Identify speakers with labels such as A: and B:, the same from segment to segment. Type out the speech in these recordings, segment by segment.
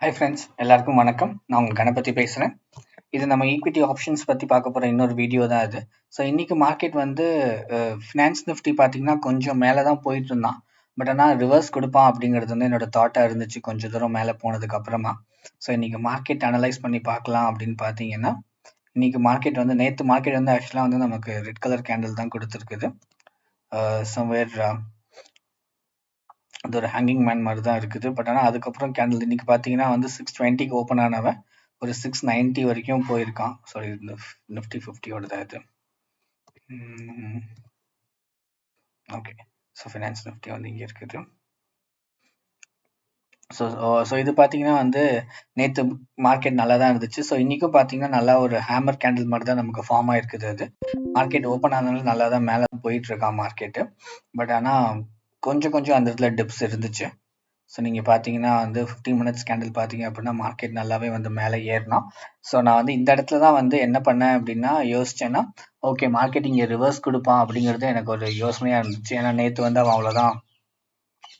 A: Hi friends, எல்லாருக்கும் வணக்கம். நான் உங்கள் கணபதி பேசுகிறேன். இது நம்ம ஈக்விட்டி ஆப்ஷன்ஸ் பற்றி பார்க்க போகிற இன்னொரு வீடியோ தான் இது. ஸோ இன்றைக்கி மார்க்கெட் வந்து ஃபினான்ஸ் நிஃப்டி பார்த்திங்கன்னா கொஞ்சம் மேலே தான் போயிட்டு இருந்தான். பட் ஆனால் ரிவர்ஸ் கொடுப்பான் அப்படிங்கிறது வந்து என்னோட தாட்டாக இருந்துச்சு கொஞ்சம் தூரம் மேலே போனதுக்கு அப்புறமா. ஸோ இன்றைக்கி மார்க்கெட் அனலைஸ் பண்ணி பார்க்கலாம் அப்படின்னு பார்த்தீங்கன்னா, இன்றைக்கி மார்க்கெட் வந்து நேற்று மார்க்கெட் வந்து ஆக்சுவலாக வந்து நமக்கு ரெட் கலர் கேண்டில் தான் கொடுத்துருக்குது. சம்வேர் அது ஒரு ஹேங்கிங் மேன் மாதிரி தான் இருக்குது. பட் ஆனால் அதுக்கப்புறம் கேண்டில் இன்னைக்கு பார்த்தீங்கன்னா வந்து 620க்கு ஓப்பன் ஆனவன் ஒரு 690 வரைக்கும் போயிருக்கான். சாரி, இந்த நிஃப்டி 50யோட தான் இது. ஓகே, ஸோ ஃபினான்ஸ் நிஃப்டி வந்து இங்கே இருக்குது. ஸோ இது பார்த்தீங்கன்னா வந்து நேற்று மார்க்கெட் நல்லா தான் இருந்துச்சு. ஸோ இன்றைக்கும் பார்த்தீங்கன்னா நல்லா ஒரு ஹேமர் கேண்டில் மாதிரி தான் நமக்கு ஃபார்ம் ஆயிருக்குது. அது மார்க்கெட் ஓப்பன் ஆனாலும் நல்லா தான் மேலே போயிட்டு இருக்கான் மார்க்கெட்டு. பட் ஆனால் கொஞ்சம் அந்த இடத்துல டிப்ஸ் இருந்துச்சு. ஸோ நீங்கள் பார்த்தீங்கன்னா வந்து 15 மினிட்ஸ் கேண்டில் பார்த்தீங்க அப்படின்னா மார்க்கெட் நல்லாவே வந்து மேலே ஏறினோம். ஸோ நான் வந்து இந்த இடத்துல தான் வந்து என்ன பண்ணேன் அப்படின்னா யோசிச்சேன்னா, ஓகே மார்க்கெட் இங்கே ரிவர்ஸ் கொடுப்பான் அப்படிங்கிறது எனக்கு ஒரு யோசனையாக இருந்துச்சு. ஏன்னா நேற்று வந்து அவன் அவ்வளோதான்,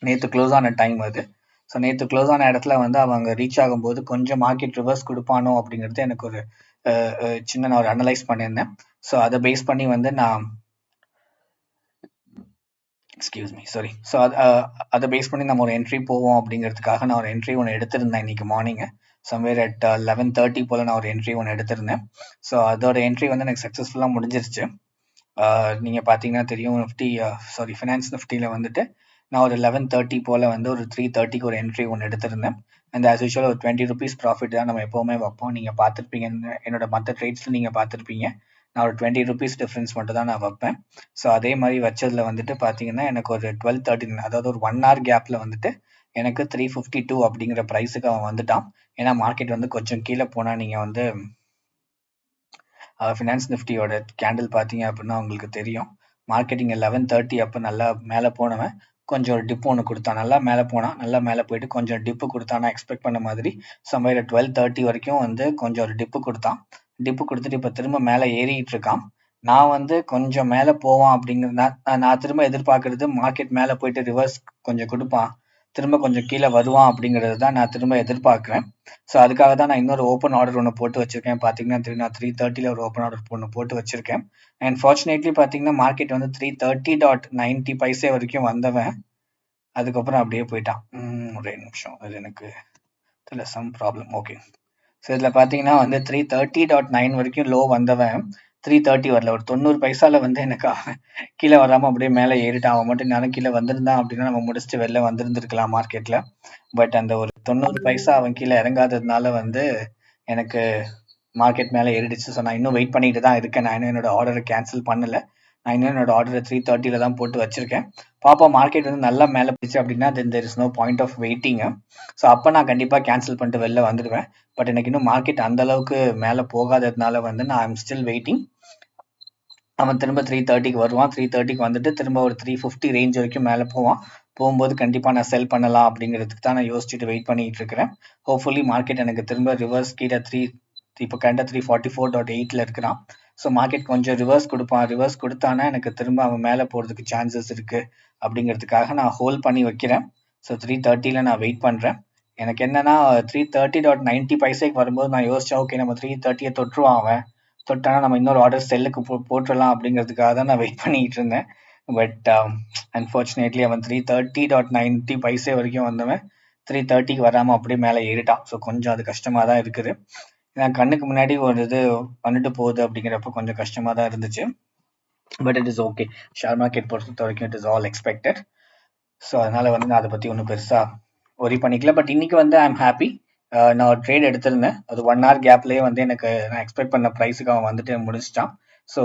A: நேற்று க்ளோஸ் ஆன டைம் அது. ஸோ நேற்று க்ளோஸ் ஆன இடத்துல வந்து அவங்க ரீச் ஆகும்போது கொஞ்சம் மார்க்கெட் ரிவர்ஸ் கொடுப்பானோ அப்படிங்கிறது எனக்கு ஒரு சின்ன நான் ஒரு அனலைஸ் பண்ணியிருந்தேன். ஸோ அதை பேஸ் பண்ணி வந்து நான் சாரி. ஸோ அதை பேஸ் பண்ணி நம்ம ஒரு என்ட்ரி போவோம் அப்படிங்கிறதுக்காக நான் ஒரு என்ட்ரி ஒன்று எடுத்திருந்தேன் இன்னைக்கு மார்னிங்கு. சம்வேர் அட் 11:30 போல் நான் ஒரு என்ட்ரி ஒன்று எடுத்திருந்தேன். ஸோ அதோட என்ட்ரி வந்து எனக்கு சக்ஸஸ்ஃபுல்லாக முடிஞ்சிருச்சு. நீங்கள் பார்த்தீங்கன்னா தெரியும், ஃபினான்ஸ் நிஃப்டியில் வந்துட்டு நான் ஒரு 11:30 போல் வந்து ஒரு 3:30க்கு ஒரு என்ட்ரி ஒன்று எடுத்திருந்தேன். அண்ட் ஆஸ் யூஷுவல் ஒரு 20 rupees ப்ராஃபிட் தான் நம்ம எப்போவுமே வைப்போம். நீங்கள் பார்த்துருப்பீங்க, என்னோட மற்ற ட்ரேட்ஸில் நீங்கள் பார்த்துருப்பீங்க. நான் ஒரு 20 rupees டிஃப்ரென்ஸ் மட்டும் தான் நான் வைப்பேன். ஸோ அதே மாதிரி வச்சதில் வந்துட்டு பார்த்தீங்கன்னா எனக்கு ஒரு 12:30, அதாவது ஒரு 1 hour கேப்பில் வந்துட்டு எனக்கு 352 அப்படிங்கிற ப்ரைஸுக்கு அவன் வந்துட்டான். ஏன்னா மார்க்கெட் வந்து கொஞ்சம் கீழே போனால் நீங்கள் வந்து ஃபினான்ஸ் நிஃப்டியோட கேண்டில் பார்த்தீங்க அப்படின்னா உங்களுக்கு தெரியும். மார்க்கெட்டிங் 11:30 அப்போ நல்லா மேலே போனவன் கொஞ்சம் ஒரு டிப் ஒன்று கொடுத்தான். நல்லா மேலே போனான், நல்லா மேலே போயிட்டு கொஞ்சம் டிப்பு கொடுத்தான். நான் எக்ஸ்பெக்ட் பண்ண மாதிரி சம்வேர் 12:30 வரைக்கும் வந்து கொஞ்சம் ஒரு டிப்பு கொடுத்தான். டிப்பு கொடுத்துட்டு இப்போ திரும்ப மேலே ஏறிட்டு இருக்கான். நான் வந்து கொஞ்சம் மேலே போவான் அப்படிங்கிறது நான் திரும்ப எதிர்பார்க்கறது மார்க்கெட் மேலே போயிட்டு ரிவர்ஸ் கொஞ்சம் கொடுப்பான், திரும்ப கொஞ்சம் கீழே வருவான் அப்படிங்கிறது தான் நான் திரும்ப எதிர்பார்க்குறேன். ஸோ அதுக்காக தான் நான் இன்னொரு ஓப்பன் ஆர்டர் ஒன்று போட்டு வச்சிருக்கேன். பார்த்தீங்கன்னா நான் 3:30ல ஒரு ஓப்பன் ஆர்டர் ஒன்று போட்டு வச்சிருக்கேன். அண்ட் ஃபார்ச்சுனேட்லி பார்த்தீங்கன்னா மார்க்கெட் வந்து 330.90 வரைக்கும் வந்தவன் அதுக்கப்புறம் அப்படியே போயிட்டான். ஒரே நிமிஷம், அது எனக்கு இதில் சம் ப்ராப்ளம். ஓகே, ஸோ இதில் பார்த்தீங்கன்னா வந்து 330.9 வரைக்கும் லோ வந்தவன் 330 வரல, ஒரு 90 பைசால வந்து எனக்கு கீழே வராமல் அப்படியே மேலே ஏறிட்டான். அவன் மட்டும் நானும் கீழே வந்திருந்தான் அப்படின்னா நம்ம முடிச்சுட்டு வெளில வந்திருந்துருக்கலாம் மார்க்கெட்டில். பட் அந்த ஒரு 90 பைசா அவன் கீழே இறங்காததுனால வந்து எனக்கு மார்க்கெட் மேலே ஏறிடுச்சு. ஸோ நான் இன்னும் வெயிட் பண்ணிட்டு தான் இருக்கேன். நான் இன்னும் என்னோட ஆர்டரை கேன்சல் பண்ணலை. நான் இன்னும் என்னோட ஆர்டரை 3:30ல தான் போட்டு வச்சிருக்கேன். பாப்போம், மார்க்கெட் வந்து நல்லா மேலே போயிடுச்சு அப்படின்னா then there is no point of waiting. So அப்போ நான் கண்டிப்பாக கேன்சல் பண்ணிட்டு வெளில வந்துடுவேன். பட் எனக்கு இன்னும் மார்க்கெட் அந்த அளவுக்கு மேலே போகாததுனால வந்து நான் ஐம் ஸ்டில் வெயிட்டிங். அவன் திரும்ப 3:30க்கு வருவான். 3:30க்கு வந்துட்டு திரும்ப ஒரு 350 ரேஞ்ச் வரைக்கும் மேலே போவான். போகும்போது கண்டிப்பாக நான் செல் பண்ணலாம் அப்படிங்கிறதுக்கு தான் நான் யோசிச்சுட்டு வெயிட் பண்ணிட்டு இருக்கிறேன். ஹோப்ஃபுல்லி மார்க்கெட் எனக்கு திரும்ப ரிவர்ஸ் கீழே இப்போ கரெக்டாக 344.8ல இருக்கிறான். ஸோ மார்க்கெட் கொஞ்சம் ரிவர்ஸ் கொடுப்பான். ரிவர்ஸ் கொடுத்தானா எனக்கு திரும்ப அவன் மேலே போகிறதுக்கு சான்சஸ் இருக்குது அப்படிங்கிறதுக்காக நான் ஹோல்ட் பண்ணி வைக்கிறேன். ஸோ 3:30ல நான் வெயிட் பண்ணுறேன். எனக்கு என்னன்னா 330.90 வரும்போது நான் யோசிச்சேன், ஓகே நம்ம 3:30 தொட்டுருவான், அவன் தொட்டானா நம்ம இன்னொரு ஆர்டர் செல்லுக்கு போட்டுடலாம் அப்படிங்கிறதுக்காக தான் நான் வெயிட் பண்ணிட்டு இருந்தேன். பட் அன்ஃபார்ச்சுனேட்லி அவன் 330.90 வரைக்கும் வந்தவன் 3:30க்கு வராமல் அப்படியே மேலே ஏறிட்டான். ஸோ கொஞ்சம் அது கஷ்டமாக தான் இருக்குது. ஏன்னா கண்ணுக்கு முன்னாடி ஒரு இது வந்துட்டு போகுது அப்படிங்கிறப்ப கொஞ்சம் கஷ்டமாக தான் இருந்துச்சு. But it is okay. Share market பொறுத்த வரைக்கும் it is all expected. So அதனால வந்து நான் அதை பற்றி ஒன்றும் பெருசாக ஒரி பண்ணிக்கல. பட் இன்னைக்கு வந்து ஐ எம் ஹாப்பி. நான் ஒரு ட்ரேட் எடுத்திருந்தேன். அது 1 hour கேப்லேயே வந்து எனக்கு நான் எக்ஸ்பெக்ட் பண்ண ப்ரைஸுக்கு அவன் வந்துட்டு முடிச்சிட்டான். ஸோ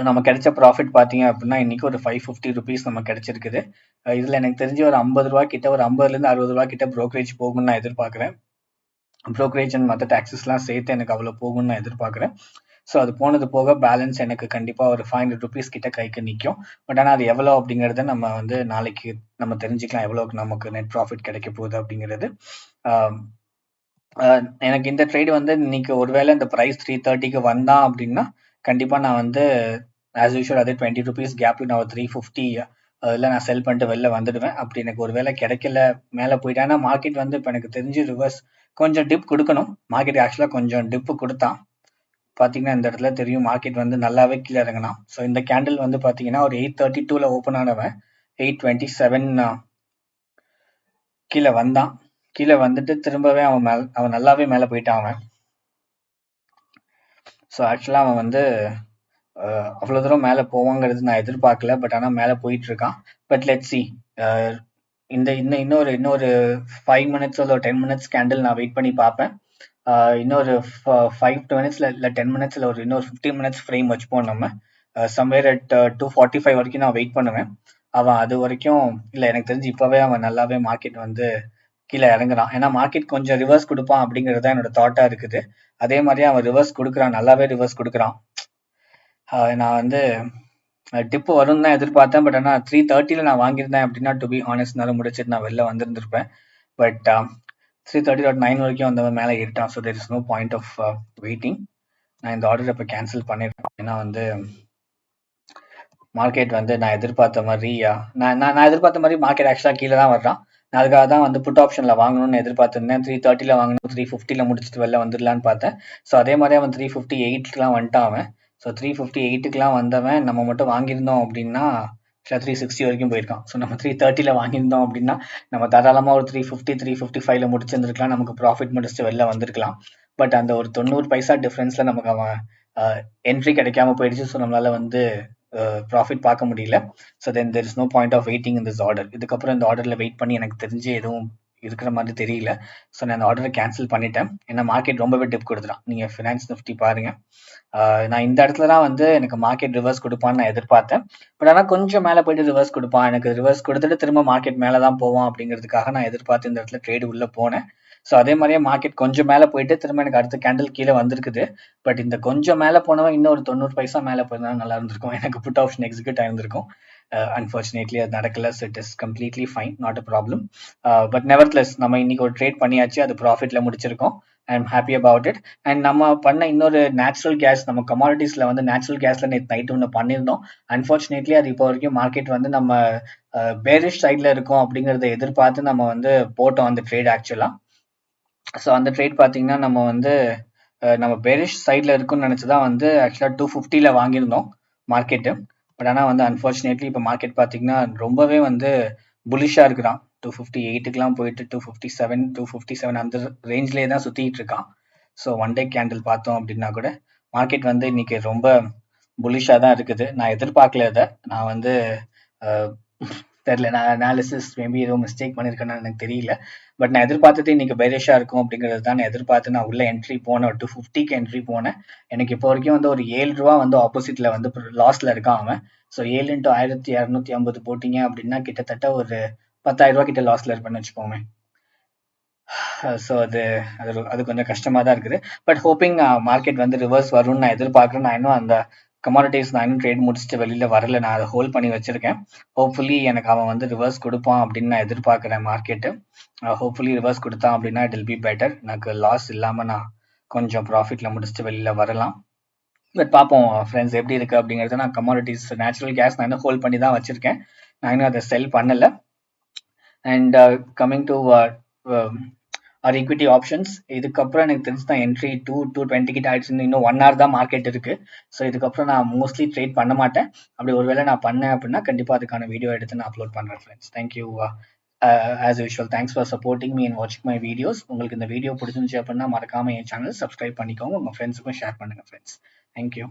A: நம்ம கிடைச்ச ப்ராஃபிட் பார்த்தீங்க அப்படின்னா இன்னைக்கு ஒரு 550 rupees நம்ம கிடைச்சிருக்குது. இதில் எனக்கு தெரிஞ்சு ஒரு 50 ரூபா கிட்ட, ஒரு 50லேருந்து 60 ரூபா கிட்ட ப்ரோக்கரேஜ் போகும்னு நான் எதிர்பார்க்குறேன். ப்ரோக்கரேஜ் அண்ட் மற்ற டாக்ஸஸ்லாம் சேர்த்து எனக்கு அவ்வளோ போகும்னு நான் எதிர்பார்க்குறேன். ஸோ அது போனது போக பேலன்ஸ் எனக்கு கண்டிப்பாக ஒரு 500 rupees கிட்ட கைக்கு நிற்கும். பட் ஆனால் அது எவ்வளோ அப்படிங்கிறத நம்ம வந்து நாளைக்கு நம்ம தெரிஞ்சுக்கலாம், எவ்வளோக்கு நமக்கு நெட் ப்ராஃபிட் கிடைக்க போகுது அப்படிங்கிறது. எனக்கு இந்த ட்ரேட் வந்து இன்னைக்கு ஒருவேளை இந்த ப்ரைஸ் 3:30க்கு வந்தான் அப்படின்னா கண்டிப்பாக நான் வந்து ஆஸ் யூஷுவல் அதே 20 rupees கேப்பில் நான் ஒரு 350 அதில் நான் செல் பண்ணிட்டு வெளில வந்துடுவேன். அப்படி எனக்கு ஒரு வேளை கிடைக்கல, மேலே போயிட்டேன்னா மார்க்கெட் வந்து இப்போ எனக்கு தெரிஞ்சு ரிவர்ஸ் கொஞ்சம் டிப் கொடுக்கணும். மார்க்கெட் ஆக்சுவலாக கொஞ்சம் டிப்பு கொடுத்தான். பார்த்தீங்கன்னா இந்த இடத்துல தெரியும் மார்க்கெட் வந்து நல்லாவே கீழே இறங்கினான். ஸோ இந்த கேண்டில் வந்து பார்த்தீங்கன்னா ஒரு 832ல் ஓப்பன் ஆனவன் 827 கீழே வந்தான். கீழே வந்துட்டு திரும்பவே அவன் நல்லாவே மேலே போயிட்டான் அவன். ஸோ ஆக்சுவலாக அவன் வந்து அவ்வளோ தூரம் மேலே போவாங்கிறது நான் எதிர்பார்க்கல. பட் ஆனால் மேலே போயிட்டு இருக்கான். பட் லெட் சி, இந்த இன்னொரு 5 மினிட்ஸ் இல்லை 10 மினிட்ஸ் கேண்டில் நான் வெயிட் பண்ணி பார்ப்பேன். இன்னொரு 5 மினிட்ஸ்ல இல்லை 10 மினிட்ஸ்ல இன்னொரு 15 மினிட்ஸ் ஃப்ரேம் வச்சுப்போம் நம்ம. சம்வேர் அட் 2:45 வரைக்கும் நான் வெயிட் பண்ணுவேன். அவன் அது வரைக்கும் இல்லை, எனக்கு தெரிஞ்சு இப்போவே அவன் நல்லாவே மார்க்கெட் வந்து கீழே இறங்குறான். ஏன்னா மார்க்கெட் கொஞ்சம் ரிவர்ஸ் கொடுப்பான் அப்படிங்கிறது தான் என்னோட தாட்டாக இருக்குது. அதே மாதிரியே அவன் ரிவர்ஸ் கொடுக்குறான், நல்லாவே ரிவர்ஸ் கொடுக்குறான். நான் வந்து டிப்பு வரும்னு தான் எதிர்பார்த்தேன். பட் ஆனால் 3:30ல் நான் வாங்கியிருந்தேன் அப்படின்னா டு பி ஹானஸ்ட் நேரம் முடிச்சுட்டு நான் வெளில வந்திருந்திருப்பேன். பட் 3:30.9 வரைக்கும் வந்தவன் மேலே ஏறிட்டான். So there is no point of waiting. நான் இந்த ஆர்டர் இப்போ கேன்சல் பண்ணிடுறேன். ஏன்னா வந்து மார்க்கெட் வந்து நான் எதிர்பார்த்த மாதிரி நான் எதிர்பார்த்த மாதிரி மார்க்கெட் ஆக்சுவலாக கீழே தான் வர்றான். நான் அதுக்காக தான் வந்து புட் ஆப்ஷனில் வாங்கணும்னு எதிர்பார்த்துருந்தேன். 3:30ல் வாங்கணும், 3:50ல் முடிச்சுட்டு வெளில வந்துடலான்னு பார்த்தேன். ஸோ அதே மாதிரி அவன் 3:58க்குலாம் வந்துட்டான் அவன். ஸோ 3:58க்குலாம் வந்தவன் நம்ம மட்டும் வாங்கியிருந்தோம் அப்படின்னா 3:60 வரைக்கும் போயிருக்கான். ஸோ நம்ம 3:30ல் வாங்கியிருந்தோம் அப்படின்னா நம்ம தாராளமாக ஒரு 3:50 3:55ல் முடிச்சிருந்துருக்கலாம். நமக்கு ப்ராஃபிட் முடிச்சுட்டு வெளில வந்திருக்கலாம். பட் அந்த ஒரு 90 பைசா டிஃப்ரென்ஸில் நமக்கு அவன் என்ட்ரி கிடைக்காம போயிடுச்சு. ஸோ நம்மளால் வந்து ப்ராஃபிட் பார்க்க முடியல. So then there is no point of waiting in this order. இதுக்கப்புறம் இந்த ஆர்டரில் வெயிட் பண்ணி எனக்கு தெரிஞ்சு எதுவும் இருக்கிற மாதிரி தெரியல. ஸோ நான் இந்த ஆர்டரை கேன்சல் பண்ணிட்டேன். ஏன்னா மார்க்கெட் ரொம்பவே டிப் கொடுத்துட்டான். நீங்கள் ஃபினான்ஸ் நிஃப்டி பாருங்கள். நான் இந்த இடத்துல தான் வந்து எனக்கு மார்க்கெட் ரிவர்ஸ் கொடுப்பான்னு நான் எதிர்பார்த்தேன். பட் ஆனால் கொஞ்சம் மேலே போயிட்டு ரிவர்ஸ் கொடுப்பான், எனக்கு ரிவர்ஸ் கொடுத்துட்டு திரும்ப மார்க்கெட் மேலே தான் போவான் அப்படிங்கிறதுக்காக நான் எதிர்பார்த்து இந்த இடத்துல ட்ரேடு உள்ளே போனேன். ஸோ அதே மாதிரியே மார்க்கெட் கொஞ்சம் மேலே போயிட்டு திரும்ப எனக்கு அடுத்த கேண்டில் கீழே வந்திருக்குது. பட் இந்த கொஞ்சம் மேலே போனவன் இன்னும் ஒரு 90 பைசா மேலே போயிருந்தா நல்லா இருந்திருக்கும். எனக்கு புட் ஆப்ஷன் எக்ஸிக்யூட் ஆயிருந்திருக்கும். அன்ஃபார்ச்சுனேட்லி அது நடக்கல. So it is completely fine, not a problem. But nevertheless நம்ம இன்னைக்கு ஒரு ட்ரேட் பண்ணியாச்சு, அது ப்ராஃபிட்ல முடிச்சிருக்கோம். I am happy about it. And நம்ம பண்ண இன்னொரு நேச்சுரல் கேஸ், நம்ம கமாடிட்டிஸ்ல வந்து நேச்சுரல் கேஸ்ல நேற்று நைட்டு ஒன்று பண்ணியிருந்தோம். அன்ஃபார்ச்சுனேட்லி அது இப்போ வரைக்கும் மார்க்கெட் வந்து நம்ம பேரிஷ் சைட்ல இருக்கும் அப்படிங்கிறத எதிர்பார்த்து நம்ம வந்து போட்டோம் அந்த ட்ரேட் ஆக்சுவலா. ஸோ அந்த ட்ரேட் பார்த்தீங்கன்னா நம்ம வந்து நம்ம பேரிஷ் சைடில் இருக்குன்னு நினச்சி தான் வந்து ஆக்சுவலாக 250ல் வாங்கியிருந்தோம் மார்க்கெட்டு. பட் ஆனால் வந்து அன்ஃபார்ச்சுனேட்லி இப்போ மார்க்கெட் பார்த்தீங்கன்னா ரொம்பவே வந்து புலிஷாக இருக்கிறான். 258க்குலாம் போயிட்டு 257 அந்த ரேஞ்ச்லேயே தான் சுற்றிட்டு இருக்கான். ஸோ ஒன் டே கேண்டில் பார்த்தோம் அப்படின்னா கூட மார்க்கெட் வந்து இன்னைக்கு ரொம்ப புலிஷாக தான் இருக்குது. நான் எதிர்பார்க்கல இதை. நான் வந்து தெரியல, நான் அனாலிசிஸ் மேபி ஏதோ மிஸ்டேக் பண்ணியிருக்கேன்னு எனக்கு தெரியல. பட் நான் எதிர்பார்த்தது இன்னைக்கு பைரேஷா இருக்கும் அப்படிங்கிறது தான் நான் எதிர்பார்த்து நான் உள்ள என்ட்ரி போனேன். 250க்கு என்ட்ரி போனேன். எனக்கு இப்போ வரைக்கும் வந்து ஒரு 7 ரூபா வந்து ஆப்போசிட்ல வந்து லாஸ்ல இருக்கான் அவன். ஸோ 7 × 1250 போட்டிங்க அப்படின்னா கிட்டத்தட்ட ஒரு 10,000 ரூபா கிட்ட லாஸ்ல இருப்பேன்னு வச்சுக்கோங்க. ஸோ அது கொஞ்சம் கஷ்டமா தான் இருக்குது. பட் ஹோப்பிங் மார்க்கெட் வந்து ரிவர்ஸ் வரும்னு நான் எதிர்பார்க்குறேன். நான் இன்னும் அந்த கமாடிட்டிஸ் நான் இன்னும் ட்ரேட் முடிச்சுட்டு வெளியில வரல, நான் அதை ஹோல்ட் பண்ணி வச்சிருக்கேன். ஹோப்ஃபுல்லி எனக்கு அவன் வந்து ரிவர்ஸ் கொடுப்பான் அப்படின்னு நான் எதிர்பார்க்குறேன் மார்க்கெட்டு. ஹோப்ஃபுல்லி ரிவர்ஸ் கொடுத்தான் அப்படின்னா இட் வில் பி பெட்டர். எனக்கு லாஸ் இல்லாமல் நான் கொஞ்சம் ப்ராஃபிட்ல முடிச்சுட்டு வெளியில வரலாம். பட் பார்ப்போம் ஃப்ரெண்ட்ஸ் எப்படி இருக்கு அப்படிங்கிறத. நான் கமாடிட்டிஸ் நேச்சுரல் கேஸ் நான் இன்னும் ஹோல்ட் பண்ணி தான் வச்சிருக்கேன். நான் இன்னும் அதை செல் பண்ணலை. And coming to our equity options, இதுக்கப்புறம் எனக்கு தெரிஞ்சு தான் என்ட்ரி 220 கிட்ட ஆயிடுச்சுன்னு இன்னும் 1 hour தான் மார்க்கெட் இருக்கு. ஸோ இதுக்கப்புறம் நான் மோஸ்ட்லி ட்ரேட் பண்ண மாட்டேன். அப்படி ஒருவேளை நான் பண்ணேன் அப்படின்னா கண்டிப்பாக அதுக்கான வீடியோ எடுத்து நான் அப்லோட் பண்ணுறேன் friends. Thank you. as usual, thanks for supporting me and watching my videos. உங்களுக்கு இந்த வீடியோ பிடிச்சிருந்துச்சு அப்படின்னா மறக்காம என் சேனல் சப்ஸ்கிரைப் பண்ணிக்கோங்க, உங்க ஃப்ரெண்ட்ஸுக்கும் ஷேர் பண்ணுங்க ஃப்ரெண்ட்ஸ். தேங்க்யூ.